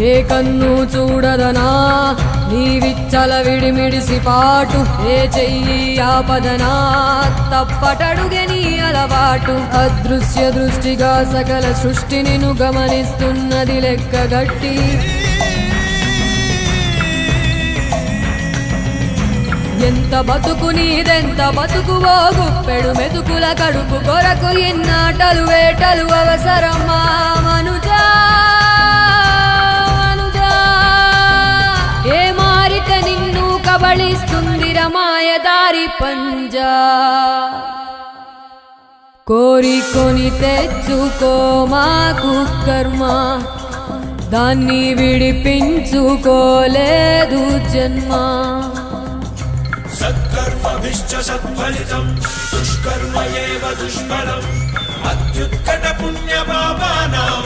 ఏ కన్ను చూడదనా నీవిచ్చల విడిమిడిసి పాటు ఏ చెయ్యి ఆపదనా తప్పటడుగే నీ అలవాటు అదృశ్య దృష్టిగా సకల సృష్టిని ను గమనిస్తున్నది లెక్కగట్టి ఎంత బతుకు నీదెంత బతుకువో గుప్పెడు మెతుకుల కడుపు కొరకు ఎన్నాటలు వేటలు అవసరమా మనుజా ఏ మారిత నిన్ను కబళిస్తుంది రమాయదారి పంజా కోరికొని తెచ్చుకో మాకు కర్మ దాన్ని విడిపించుకోలేదు జన్మ సత్కర్మభిశ్చ సత్ఫలితం దుష్కర్మ ఏవ దుష్ఫలం అత్యుత్కట పుణ్య పాపానాం